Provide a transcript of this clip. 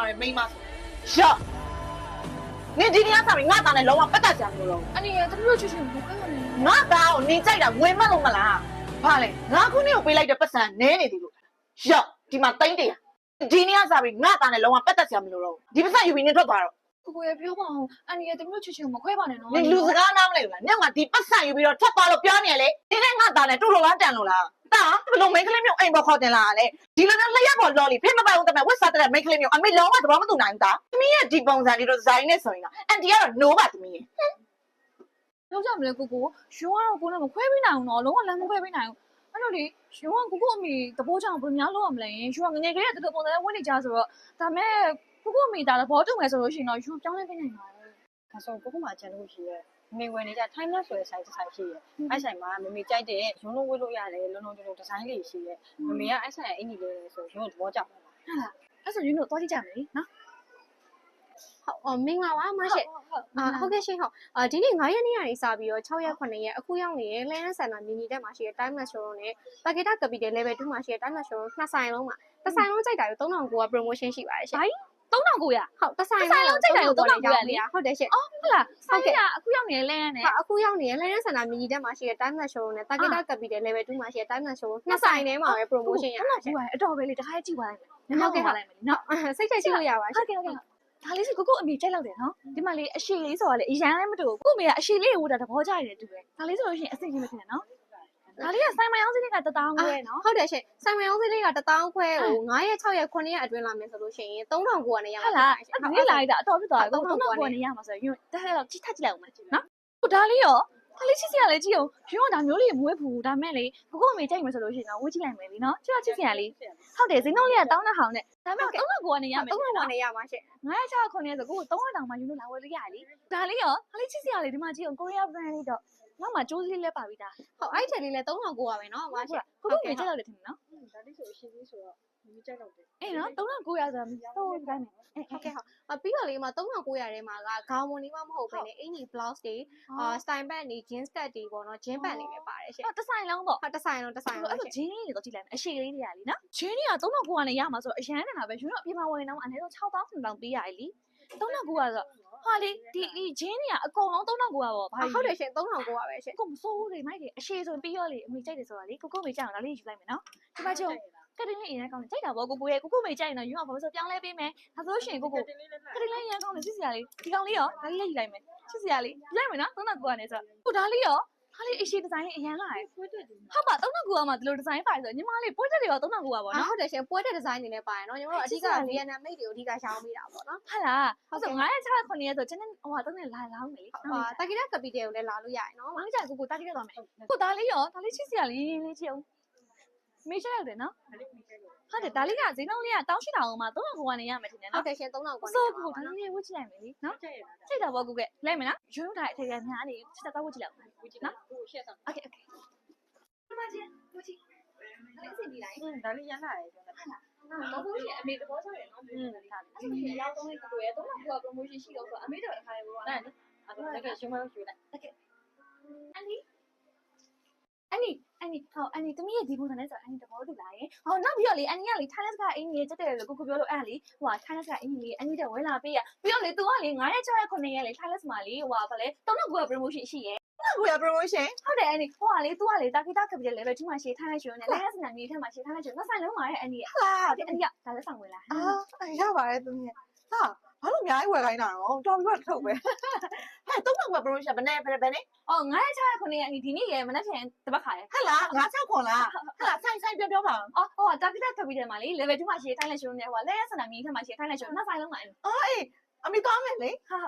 မယ်မိမဆိုရှော့နင်ဒီနေ့ကစားပြီးငါသားနဲ့လုံးဝပတ်သက်ကြမလို့ အနီရဲ့တမျိုးချွချွမခွဲပါနဲ့ ငါသားကိုနင်ကြိုက်တာဝင်မလို့မလားဘာလဲငါခုနေ့ကိုပေးလိုက်တဲ့ပတ်စံနဲနေသေးလို့ရှော့ဒီမှာတိုင်းတယ်ဒီနေ့ကစားပြီးငါသားနဲ့လုံးဝပတ်သက်ကြမလို့တော့ဒီပတ်စံယူပြီးနင်ထွက်သွားတော့ ကိုရဲ့ပြောပါအောင်အနီရဲ့တမျိုးချွချွမခွဲပါနဲ့နော် နင်လူစကားနားမလဲဘူးလားညငါဒီပတ်စံယူပြီးတော့ထွက်သွားလို့ပြောနေရလေဒီနေ့ငါသားနဲ့တူလို့လားတန်လို့လားတာဘယ်လိုမိန်းကလေးမျိုးအိမ်ပေါ်ခေါ်တင်လာလဲဒီလိုမျိုးလျှက်ပေါ်လော်လီဖိမပိုင်ဦးတမဝစ်စားတဲ့မိန်းကလေးမျိုးအမေလုံးဝသဘောမတူနိုင်ဘူးတာသမီးရဲ့ဒီပုံစံဒီလိုဇိုင်းနဲ့ဆိုရင်တော့အန်တီကတော့ no ပါသမီးရဲ့ ပြောကြမလဲကိုရှင်ကတော့ကိုနဲ့မခွဲပေးနိုင်ဘူးနော်လုံးဝလမ်းမခွဲပေးနိုင်ဘူးအဲ့လိုလေရှင်ကကိုအမေတဘောကြောင့်ဘယ်များလုပ်ရမလဲရှင်ကငငယ်ကလေးကတကယ်ပုံစံနဲ့ဝင်နေကြဆိုတော့ဒါမဲ့ကိုအမေဒါသဘောတူမယ်ဆိုလို့ရှိရင်တော့ရှင်ပြောင်းလဲပေးနိုင်ပါဘူး ဒါဆိုကိုကမှချန်လို့ရှိရဲမေဝယ်နေကြ time lapse ဆိုတဲ့ site တစ် site ရှိရဲအဲ့ site မှာမမေကြိုက်တဲ့ရုံးလုံးဝတ်လို့ရတယ်လုံးလုံးကျုံဒီဇိုင်းလေးရှိရဲမမေကအဲ့ site ရဲ့အင်ကြီးလေးဆိုရုံးသဘောကျပါလား ဟုတ်လားအဲ့ဆိုရှင်တို့သွားကြည့်ကြမယ်နော် ဟုတ်မင်္ဂလာပါမရှိဟုတ်ကဲ့ရှင်ဟုတ်ဒီနေ့9ရက်နေ့ကနေစပြီးတော့6ရက်9ရက်အခုရောက်နေတဲ့ Land Center မြင်းကြီးတက်မှာရှိတဲ့ Time Lapse Showroom နဲ့ Paketa Capital Level 2မှာရှိတဲ့ Time Lapse Showroom နှစ်ဆိုင်လုံးမှာတစ်ဆိုင်လုံးကြိုက်တာကို3900က promotion ရှိပါတယ်ရှင် 3900 ဟုတ်တစ်ဆိုင်လုံးကြိုက်တာကို3900လေဟုတ်တယ်ရှင် ဟုတ်လားဆိုင်ကအခုရောက်နေတဲ့လဲနဲ့ အခုရောက်နေတဲ့ Land Center မြင်းကြီးတက်မှာရှိတဲ့ Time Lapse Showroom နဲ့ Paketa Capital Level 2မှာရှိတဲ့ Time Lapse Showroom နှစ်ဆိုင်ထဲမှာပဲ promotion ရတာရှင် အတော်ပဲလေတခါကြည့်ပါလိုက်မယ်ဟုတ်ကဲ့လိုက်မယ်နော် စိတ်ထက်ကြည့်လို့ရပါရှင် ဟုတ်ကဲ့ဒါလေးစီကိုအမေကြိုက်လောက်တယ်နော်ဒီမှာလေအရှိလေးဆိုတာလေအရန်လည်းမတူဘူးကိုအမေကအရှိလေးဝတ်တာသဘောကျတယ်တူပဲဒါလေးဆိုလို့ရှိရင်အဆင်ကြီးမဖြစ်နဲ့နော်ဒါလေးကဆိုင်မရောင်းစင်းက1000ခွဲနော် ဟုတ်တယ်ရှင်ဆိုင်မရောင်းစလေးက1000ခွဲဟို9ရက်6ရက်9ရက်အတွင်းလာမယ်ဆိုလို့ရှိရင်3900နဲ့ရမှာ ဟုတ်လားဒီနေ့လာလိုက်တာအတော်ဖြစ်သွားတယ်ကို3900နဲ့ရမှာဆိုရင်တက်တော့ကြည့်ထပ်ကြည့်လိုက်အောင်နော်ဟိုဒါလေးရောဒါလေးချစ်စရာလေးကြည့်အောင်ရှင်ကဒါမျိုးလေးမွေးဘူးဒါမဲ့လေကိုအမေကြိုက်မယ်ဆိုလို့ရှိရင်တော့ဝေးကြည့်လိုက်မယ်လीနော်ချစ်ချစ်စရာလေးဟုတ်တယ်ဈေးနှုန်းလေးကတောင်းတဲ့ဟောင်းနဲ့ဒါမဲ့3900နဲ့ရမယ် 3900နဲ့ရမှာရှင် 900 600 900ဆိုကို300တောင်မှယူလို့လာဝယ်လို့ရတယ်လေဒါလေးရောဒါလေးချစ်စရာလေးဒီမှာကြည့်အောင်ကိုရီးယား brand လေးတော့နောက်မှကျိုးစလေးလဲပါပြီးသား ဟုတ်အဲ့ချက်လေးလဲ3900ပဲเนาะမှာရှင် ကိုကိုမေကြက်လောက်တယ်ထင်တယ်နော် ဒါလေးဆိုအရှိကြီးဆိုတော့မမေကြိုက်တော့တယ် အေးနော်3900ဆိုတာတော့ဒီတိုင်းမယ် ဟုတ်ကဲ့ဟုတ်ပြီးတော့လေမှာ3900ထဲမှာကခေါင်းမွန်လေးမမဟုတ်ဘဲနဲ့အင်ကြီး blouse တွေstyle band တွေ jeans skirt တွေပေါ့เนาะ jean pant တွေပဲပါတယ်ရှင် တစ်ဆိုင်လုံးပေါ့ ဟုတ်တစ်ဆိုင်လုံး အဲ့ဆိုဂျင်းလေးတွေတော့ကြည့်လိုက်မယ်အရှိကလေးတွေကလीနော်ဂျင်းတွေက3900နဲ့ရမှာဆိုအရန်နေတာပဲယူတော့အပြင်မှာဝယ်နေတော့အနည်းဆုံး6000တောင်ပေးရတယ်လी3900ဆိုဟာလေဒီဂျင်းတွေကအကုန်လုံး3900ပေါ့ဘာ ဟုတ်တယ်ရှင်3900ပဲရှင် ကိုမစိုးဘူးလေမိုက်တယ်အရှိဆိုရင်ပြီးရောလေအမေကြိုက်တယ်ဆိုတာလေကိုမေကြိုက်အောင်ဒါလေးယူလိုက်မယ်နော်ဒီမှာကျုံကတင်လေးအရင်ကောင်းတယ်ကြိုက်တာပေါ့ကိုရဲ့ကိုမေကြိုက်ရင်တော့ယူအောင်ဘာလို့ဆိုပြောင်းလဲပေးမယ်ဒါဆိုလို့ရှိရင်ကိုကတင်လေးအရင်ကောင်းတယ်ချစ်စရာလေးဒီကောင်လေးရောဒါလေးယူလိုက်မယ်ချစ်စရာလေးယူလိုက်မယ်နော်3900နဲ့ဆိုဟိုဒါလေးရောဒါလေးအရှိဒီဇိုင်းလေးအရင်လာတယ်ဟုတ်ပါ3900မှာဒီလိုဒီဇိုင်းပါတယ်ဆိုညီမလေးပွဲချက်တွေရော3900ပေါ့နော် ဟုတ်တယ်ရှင်ပွဲတဲ့ design တွေနဲ့ပါရနော်ညီမတို့အဓိက Vietnam made တွေကိုအဓိကရှောင်းပေးတာပေါ့နော် ဟုတ်လားဟုတ်ဆို900 600 900ဆိုကျင်းနေဟိုတော့နဲ့လာအောင်မယ်လေ တာကီတာ capital ကိုလည်းလာလို့ရတယ်နော် မောင်ကြကိုတားကြည့်တော့မယ်ကိုဒါလေးရောဒါလေးချစ်စရာလေးလေးချစ်အောင်မေးချက်ရတယ်နော်ဟုတ်တယ်ဒါလေးကဈေးနှုန်းလေးက18000အောင်မှ3900နဲ့ရမယ်ထင်တယ် ဟုတ် နော် တယ်ရှင်3900ကို ဆိုကိုဒါလေးဝှက်ကြည့်လိုက်မယ်လေနော်ကြိုက်တာပေါ့ကိုကလိုက်မယ်နော်ရုံးထားအထက်ကများနေစစ်တပ်ဝှက်ကြည့်လိုက်အောင်ဝှက်ကြည့်နော် ကိုရှက်ဆောင် โอเคဒီမှာချင်းဝှက်ကြည့်ဒါလေးအဆင်ပြေလိုက် ဒါလေးရမ်းလာတယ်ကျွန်တော် မဟုတ်ဘူးအမေသဘောကျတယ်နော်အဲ့ဒါရောက်တော့လေးကိုရတော့က promotion ရှိတော့ဆိုအမေတို့အခါရေဘော အဲ့ဒါတကယ်ရှင်မလို့ရွှေလိုက် အန်နီဟောအန်နီတမီးရဲ့ဒီပုံစံနဲ့ဆိုအန်နီသဘောတူလာရင်ဟောနောက်ပြီးတော့လေအန်နီကလေထိုင်းလက်ကအင်ကြီးတက်တယ်လို့ကိုပြောလို့အဲ့ဒါလေဟိုထိုင်းလက်ကအင်ကြီးလေအန်နီတက်ဝဲလာပေးရပြီးတော့လေ तू ကလေ9ရက်6ရက်9ရက်လေထိုင်းလက်မှာလေဟိုဗာလေ3900 promotion ရှိရဲ့ ကိုရ promotion ဟုတ်တယ်အန်နီဟိုကလေ तू ကလေတာကီတာ capital level ဒီမှာရှိထိုင်းလက်ရှင်နဲ့လက်စနာမြေထဲမှာရှိထိုင်းလက်ရှင်နှစ်ဆိုင်လုံးမှာရဲ့အန်နီဟာဒီအန်နီကဒါလက်ဆောင်ဝင်လာ ရပါတယ်သမီးဟာဘာလို့အများကြီးဝယ်ခိုင်းတာတော့တော်ပြီထုတ်ပဲဟဲ့တော့က promotion ဘယ်နဲ့ အော်9ရက်6ရက်9ရက်အန်နီဒီနေ့ရေမနေ့ပြန်တပတ်ခါရဲ့ ဟဲ့လားငါ6ခွန်လားဟဲ့လားဆိုင်ပြောပါ အော်ဟိုတာကီတာ capital မှာလေ level 2မှာရှိထိုင်းလက်ရှင်နဲ့ဟိုလက်စနာမြေထဲမှာရှိထိုင်းလက်ရှင်နှစ်ဆိုင်လုံးမှာ အေးအမေသွားမယ်လေ ဟာ